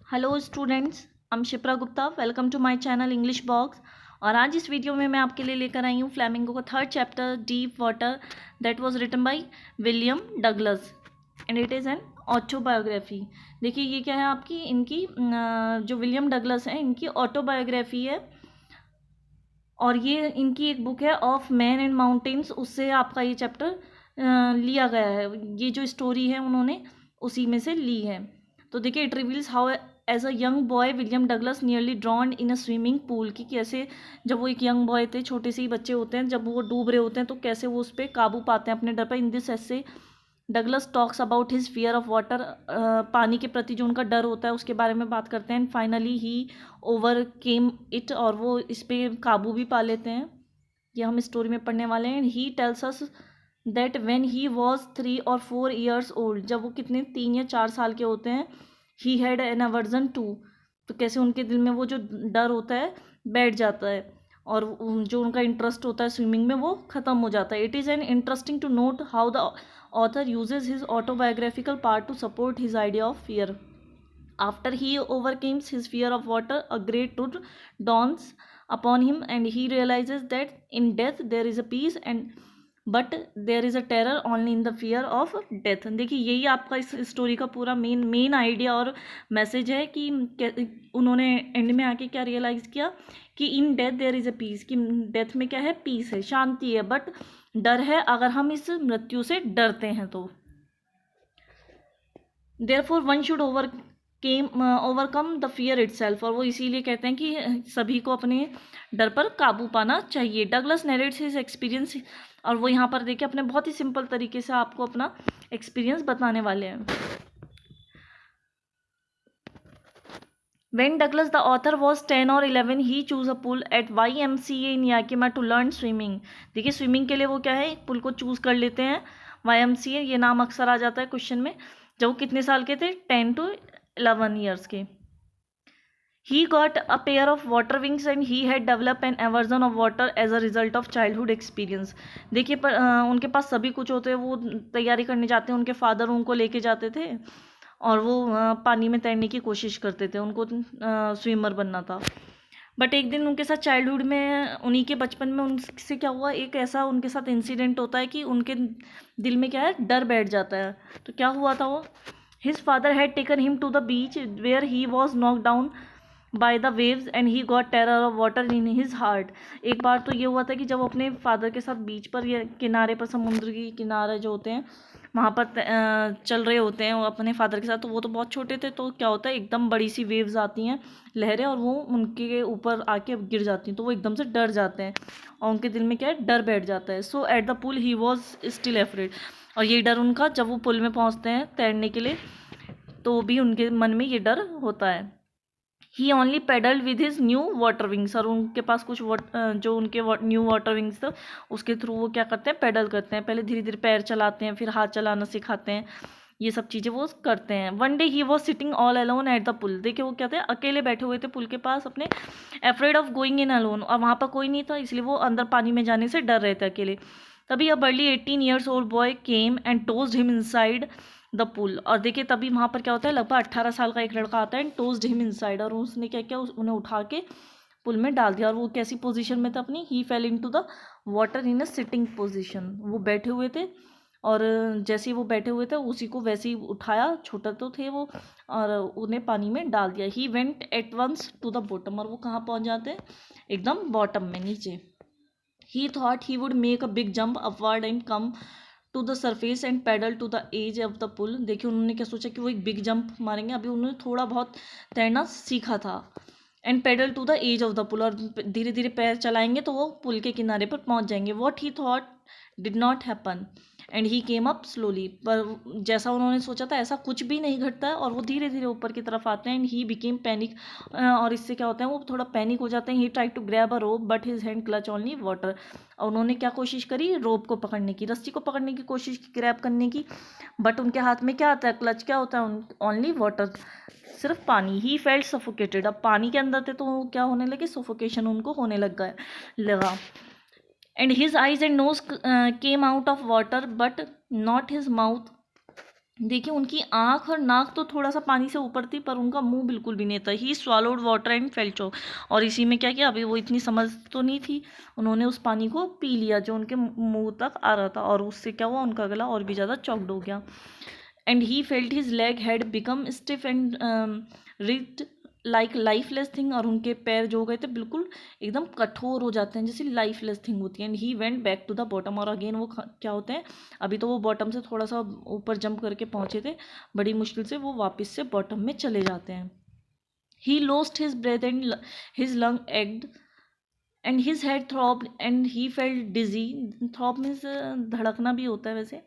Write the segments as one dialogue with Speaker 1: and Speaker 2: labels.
Speaker 1: Hello students, I am Shipra Gupta. Welcome to my channel English Box. और आज इस video में मैं आपके लिए लेकर आई हूँ फ्लैमिंगो का third chapter Deep Water that was written by William Douglas and it is an autobiography. देखिए ये क्या है आपकी इनकी जो विलियम डगलस हैं इनकी ऑटोबायोग्राफी है और ये इनकी एक बुक है ऑफ मैन एंड माउंटेन्स, उससे आपका ये चैप्टर लिया गया है। ये जो स्टोरी है उन्होंने उसी में से ली है। तो देखिए it reveals how as a young boy William Douglas nearly drowned in a swimming pool, कि कैसे जब वो एक यंग बॉय थे, छोटे से ही बच्चे होते हैं, जब वो डूब रहे होते हैं तो कैसे वो उस पर काबू पाते हैं अपने डर पर। इन दिस ऐसे Douglas talks about his fear of water, पानी के प्रति जो उनका डर होता है उसके बारे में बात करते हैं। And finally he over came it, और वो इस पर काबू भी पा लेते हैं। ये हम स्टोरी में पढ़ने वाले हैं। He tells us that when he was 3 or 4 years old, जब वो कितने 3 या 4 साल के होते हैं, he had an aversion to, तो कैसे उनके दिल में वो जो डर होता है बैठ जाता है और जो उनका इंटरेस्ट होता है स्विमिंग में वो ख़त्म हो जाता है। It is an interesting to note how the author uses his autobiographical part to support his idea of fear. After he overcomes his fear of water, a great truth dawns upon him, and he realizes that in death there is a peace, and but there is a terror only in the fear of death। देखिए यही आपका इस story का पूरा main idea और message है कि उन्होंने एंड में आके क्या रियलाइज़ किया कि in death there is a peace, कि डेथ में क्या है, पीस है, शांति है, बट डर है अगर हम इस मृत्यु से डरते हैं तो। Therefore one should overcome the fear itself, और वो इसीलिए कहते हैं कि सभी को अपने डर पर काबू पाना चाहिए। डगलस नरेट्स हिज एक्सपीरियंस, और वो यहाँ पर देखिए अपने बहुत ही सिंपल तरीके से आपको अपना एक्सपीरियंस बताने वाले हैं। When Douglas the author was 10 or 11, he chose a pool at YMCA in Yakima to learn swimming। देखिए स्विमिंग के लिए वो क्या है, एक पुल को चूज़ कर लेते हैं। YMCA ये नाम अक्सर आ जाता है क्वेश्चन में। जब वो कितने साल के थे, 10 to 11 years के। He got a pair of water wings and he had developed an aversion of water as a result of childhood experience। देखिए उनके पास सभी कुछ होते हैं, वो तैयारी करने जाते हैं, उनके फादर उनको लेके जाते थे और वो पानी में तैरने की कोशिश करते थे, उनको स्विमर बनना था। बट एक दिन उनके साथ चाइल्डहुड में, उन्हीं के बचपन में उनसे क्या हुआ, एक ऐसा उनके साथ इंसिडेंट होता है कि उनके दिल में क्या है, डर बैठ जाता है। तो क्या हुआ था वो, his father had taken him to the beach where he was knock down by the waves and he got terror of water in his heart. एक बार तो ये हुआ था कि जब अपने फादर के साथ बीच पर या किनारे पर, समुद्र की किनारे जो होते हैं वहाँ पर चल रहे होते हैं वो अपने फादर के साथ, तो वो तो बहुत छोटे थे, तो क्या होता है एकदम बड़ी सी वेव्स आती हैं, लहरें, और वो उनके ऊपर आके गिर जाती हैं, तो वो एकदम से डर जाते हैं और उनके दिल में क्या है, डर बैठ जाता है। So at the pool he was still afraid, और ये डर उनका जब वो पुल में पहुँचते हैं तैरने के लिए तो भी उनके मन में ये डर होता है। He only paddled with his new water wings, और उनके पास कुछ जो उनके न्यू वाटर विंग्स थे उसके थ्रू वो क्या करते हैं, पेडल करते हैं। पहले धीरे धीरे पैर चलाते हैं, फिर हाथ चलाना सिखाते हैं, ये सब चीज़ें वो करते हैं। One day he was sitting all alone at the pool. देखिए वो क्या थे, अकेले बैठे हुए थे पुल के पास अपने, afraid of going in alone, और वहाँ पर कोई नहीं था इसलिए वो अंदर पानी में जाने से डर रहे थे अकेले। तभी a burly 18 years old boy came and tossed him inside the pool, और देखिए तभी वहाँ पर क्या होता है, लगभग 18 साल का एक लड़का आता है एंड टोस्ड हिम इनसाइड, और उसने क्या किया, उन्हें उठा के पुल में डाल दिया। और वो कैसी पोजीशन में था अपनी, he fell into the water in a sitting position, वो बैठे हुए थे और जैसे ही वो बैठे हुए थे उसी को वैसे ही उठाया, छोटा तो थे वो, और उन्हें पानी में डाल दिया। He went at once to the bottom, और वो कहाँ पहुँच जाते हैं, एकदम बॉटम में, नीचे। He thought he would make a big jump upward and come to the surface and paddle to the edge of the pool. देखिए उन्होंने क्या सोचा कि वो एक बिग जंप मारेंगे, अभी उन्होंने थोड़ा बहुत तैरना सीखा था। And paddle to the edge of the pool, और धीरे धीरे पैर चलाएंगे तो वो पुल के किनारे पर पहुंच जाएंगे। What he thought did not happen and he came up slowly, पर जैसा उन्होंने सोचा था ऐसा कुछ भी नहीं घटता है, और वो धीरे धीरे ऊपर की तरफ आते हैं। एंड ही बिकेम पैनिक, और इससे क्या होता है, वो थोड़ा पैनिक हो जाते हैं। He try to grab a rope but his hand clutch only water, और उन्होंने क्या कोशिश करी, रोप को पकड़ने की, रस्सी को पकड़ने की कोशिश की, ग्रैब करने की, बट उनके हाथ में क्या आता है, क्लच क्या होता है, ओनली वाटर, सिर्फ पानी। ही फेल्ट सफोकेटेड, अब पानी के अंदर थे तो क्या होने लगे, सफोकेशन उनको होने लगा। And his eyes and nose came out of water but not his mouth, देखिए उनकी आँख और नाक तो थोड़ा सा पानी से ऊपर थी, पर उनका मुंह बिल्कुल भी नहीं था। ही स्वॉलोड वाटर एंड फेल चोक। और इसी में क्या किया, अभी वो इतनी समझ तो नहीं थी, उन्होंने उस पानी को पी लिया जो उनके मुंह तक आ रहा था, और उससे क्या हुआ, उनका गला और भी ज़्यादा चॉक्ड हो गया। And he felt his leg had become stiff and rigid like lifeless thing. और उनके पैर जो हो गए थे बिल्कुल एकदम कठोर हो जाते हैं जैसे लाइफलेस थिंग होती है। And he went back to the bottom. और अगेन वो क्या होते हैं, अभी तो वो बॉटम से थोड़ा सा ऊपर जंप करके पहुंचे थे, बड़ी मुश्किल से वो वापस से बॉटम में चले जाते हैं। He lost his breath and his lung ached and his head throb and he felt dizzy. Throb means धड़कना भी होता है वैसे।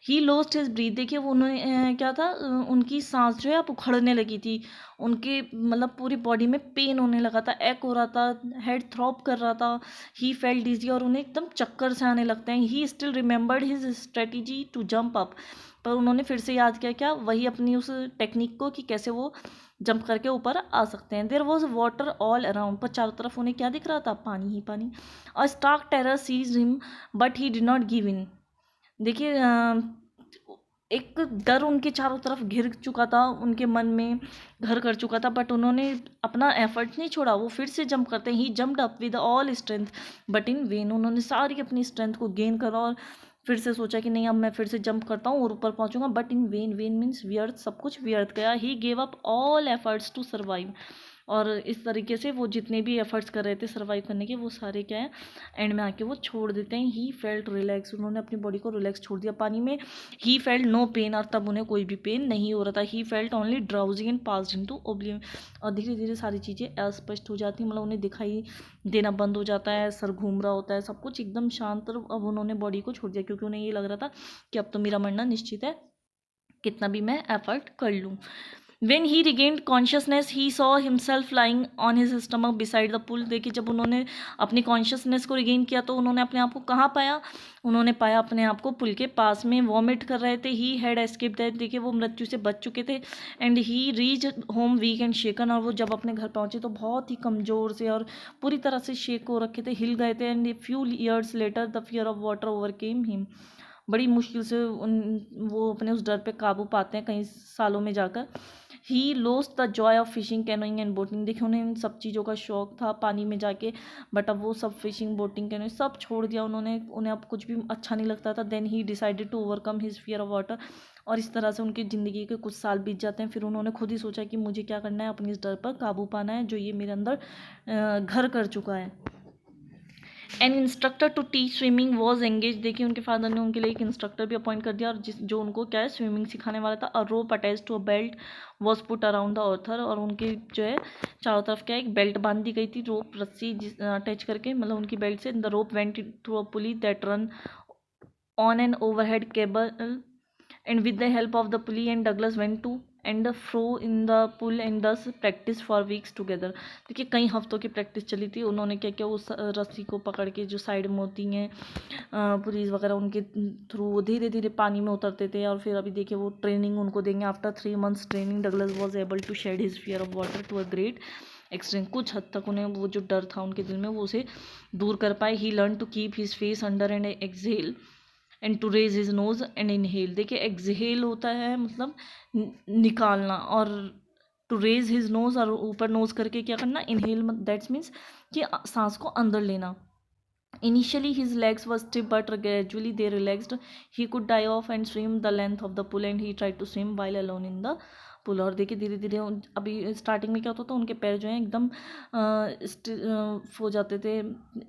Speaker 1: He lost his breath. देखिए वो उन्होंने क्या था, उनकी सांस जो है अब उखड़ने लगी थी, उनके मतलब पूरी बॉडी में पेन होने लगा था, एक हो रहा था, हेड थ्रॉप कर रहा था। ही फेल्ट डिजी, और उन्हें एकदम चक्कर से आने लगते हैं। He still remembered his strategy to jump up. पर उन्होंने फिर से याद किया क्या, वही अपनी उस टेक्निक को कि कैसे वो जंप करके ऊपर आ सकते हैं। There was water all around. पर चारों तरफ उन्हें क्या दिख रहा था, पानी ही पानी। A stark terror seize him but he did not give in. देखिए एक डर उनके चारों तरफ घिर चुका था, उनके मन में घर कर चुका था, बट उन्होंने अपना एफर्ट नहीं छोड़ा। वो फिर से जंप करते हैं। He jumped up with all strength but in vain. उन्होंने सारी अपनी स्ट्रेंथ को गेन करा और फिर से सोचा कि नहीं अब मैं फिर से जंप करता हूँ और ऊपर पहुँचूंगा, but in vain. Vain means व्यर्थ, सब कुछ व्यर्थ गया। He gave up all efforts to survive. और इस तरीके से वो जितने भी एफर्ट्स कर रहे थे सर्वाइव करने के, वो सारे क्या है, एंड में आके वो छोड़ देते हैं। He felt relax. उन्होंने अपनी बॉडी को रिलैक्स छोड़ दिया पानी में। He felt no pain. और तब उन्हें कोई भी पेन नहीं हो रहा था। He felt only drowsy and passed into oblivion. और धीरे धीरे सारी चीज़ें अस्पष्ट हो जाती हैं, मतलब उन्हें दिखाई देना बंद हो जाता है, सर घूम रहा होता है, सब कुछ एकदम शांत। और अब उन्होंने बॉडी को छोड़ दिया क्योंकि उन्हें ये लग रहा था कि अब तो मेरा मरना निश्चित है, कितना भी मैं एफर्ट कर लूँ। When he regained consciousness, he saw himself lying on his stomach beside the pool. देखिए जब उन्होंने अपनी कॉन्शियसनेस को रिगेन किया तो उन्होंने अपने आप को कहाँ पाया, उन्होंने पाया अपने आप को पुल के पास में, वॉमिट कर रहे थे। He had escape that. देखिए वो मृत्यु से बच चुके थे। And he reach home weak and shaken. और वो जब अपने घर पहुँचे तो बहुत ही कमज़ोर से और पूरी तरह से शेक हो रखे थे, हिल गए थे। And few years later the fear of water overcame him. बड़ी मुश्किल से वो अपने उस डर पे काबू पाते हैं कई सालों में जाकर। He lost the Joy of fishing, canoeing and boating. देखिए उन्हें इन सब चीज़ों का शौक था पानी में जाके, बट अब वो सब फिशिंग बोटिंग कैनोइंग सब छोड़ दिया उन्होंने, उन्हें अब कुछ भी अच्छा नहीं लगता था। Then he decided to overcome his fear of water. और इस तरह से उनकी ज़िंदगी के कुछ साल बीत जाते हैं। फिर उन्होंने खुद ही सोचा कि मुझे क्या करना है, अपनी इस डर पर काबू पाना है जो ये मेरे अंदर घर कर चुका है। An instructor to teach swimming was engage. देखिए उनके फादर ने उनके लिए एक इंस्ट्रक्टर भी अपॉइंट कर दिया, और जो उनको क्या है स्विमिंग सिखाने वाला था। A rope attach to a belt was put around the author. और उनके जो है चारों तरफ क्या एक बेल्ट बांध दी गई थी, रोप रस्सी अटैच करके, मतलब उनकी बेल्ट से। The rope went through a pulley that run on an overhead cable and with the help of the pulley and Douglas went to and fro in the pool and thus practice for weeks together। देखिए कई हफ्तों की practice चली थी। उन्होंने क्या किया, उस रस्सी को पकड़ के जो साइड में होती हैं पुलिस वगैरह, उनके थ्रू धीरे धीरे पानी में उतरते थे। और फिर अभी देखिए वो ट्रेनिंग उनको देंगे। After 3 months training Douglas was able to shed his fear of water to a great extent. कुछ हद तक उन्हें वो जो डर था उनके दिल में वो उसे दूर कर पाए। He learn to keep his face under and exhale and to raise his nose and inhale. देखिए एक्सहेल होता है मतलब निकालना, और टू रेज हिज नोज और ऊपर नोज करके क्या करना, इनहेल दैट्स मीन्स कि सांस को अंदर लेना। Initially, his legs were stiff, but gradually they relaxed. He could dive off and swim the length of the pool, and he tried to swim while alone in the pool। और देखिए धीरे धीरे अभी स्टार्टिंग में क्या होता था, उनके पैर जो हैं एकदम हो जाते थे,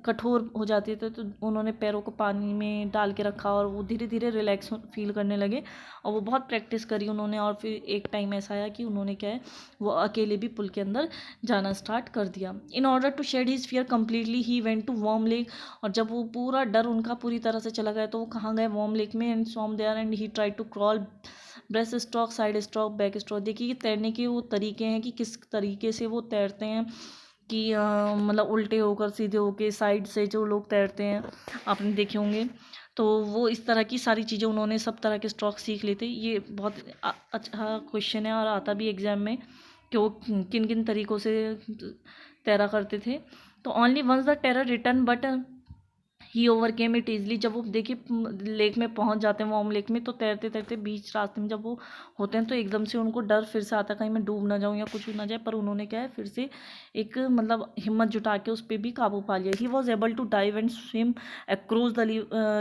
Speaker 1: कठोर हो जाते थे, तो उन्होंने पैरों को पानी में डाल के रखा और वो धीरे धीरे रिलैक्स फील करने लगे। और वो बहुत प्रैक्टिस करी उन्होंने, और फिर एक टाइम ऐसा आया कि उन्होंने क्या है वो अकेले भी पुल के अंदर जाना स्टार्ट कर दिया। In order to shed his fear completely he went to warm lake. और जब वो पूरा डर उनका पूरी तरह से चला गया तो वो कहाँ गए, वार्म लेक में। And swam there and he try to crawl breast stroke, side stroke, back stroke. देखिए ये तैरने के वो तरीके हैं कि किस तरीके से वो तैरते हैं, कि मतलब उल्टे होकर, सीधे होकर, साइड से जो लोग तैरते हैं आपने देखे होंगे। तो वो इस तरह की सारी चीज़ें उन्होंने सब तरह के स्ट्रोक सीख लेते। ये बहुत अच्छा क्वेश्चन है और आता भी एग्जाम में कि वो किन किन तरीक़ों से तैरा करते थे। तो only once the terror return but he overcame it easily. जब वो देखिए लेक में पहुंच जाते हैं, वार्म लेक में, तो तैरते तैरते बीच रास्ते में जब वो होते हैं तो एकदम से उनको डर फिर से आता है कहीं मैं डूब ना जाऊं या कुछ हो ना जाए, पर उन्होंने क्या है फिर से एक मतलब हिम्मत जुटा के उस पर भी काबू पा लिया। He was able to dive and swim across the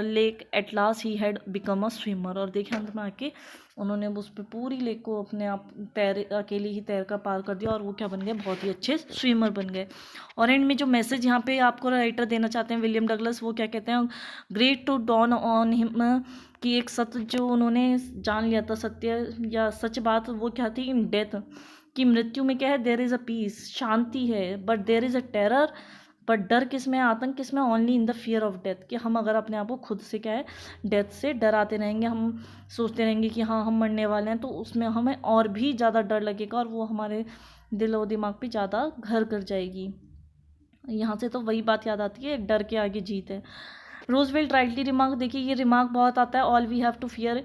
Speaker 1: lake, at last he had become a swimmer. और देखिए अंत में आके उन्होंने उस पर पूरी लेक को अपने आप अकेले ही तैर कर पार कर दिया और वो क्या बन गए, बहुत ही अच्छे स्विमर बन गए। और एंड में जो मैसेज यहाँ पे आपको राइटर देना चाहते हैं विलियम डगलस, वो क्या कहते हैं, great to dawn on him, कि एक सत्य जो उन्होंने जान लिया था, सत्य या सच बात, वो क्या थी, इन डेथ, कि मृत्यु में क्या है, देयर इज़ अ पीस, शांति है, but there is a terror, पर डर किस में, आतंक किस में, only in the fear of death, कि हम अगर अपने आप को खुद से क्या है डेथ से डराते रहेंगे, हम सोचते रहेंगे कि हाँ हम मरने वाले हैं, तो उसमें हमें और भी ज़्यादा डर लगेगा और वो हमारे दिल और दिमाग पे ज़्यादा घर कर जाएगी। यहाँ से तो वही बात याद आती है, डर के आगे जीत है। रोजवेल्ट राइटली रिमार्क, देखिए ये रिमार्क बहुत आता है, all we have to fear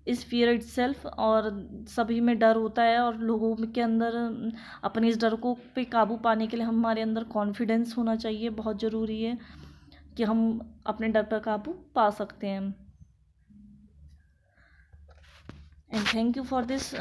Speaker 1: is fear itself, और सभी में डर होता है और लोगों के अंदर अपने इस डर को पे काबू पाने के लिए हमारे अंदर कॉन्फिडेंस होना चाहिए, बहुत ज़रूरी है कि हम अपने डर पर काबू पा सकते हैं। And thank you for this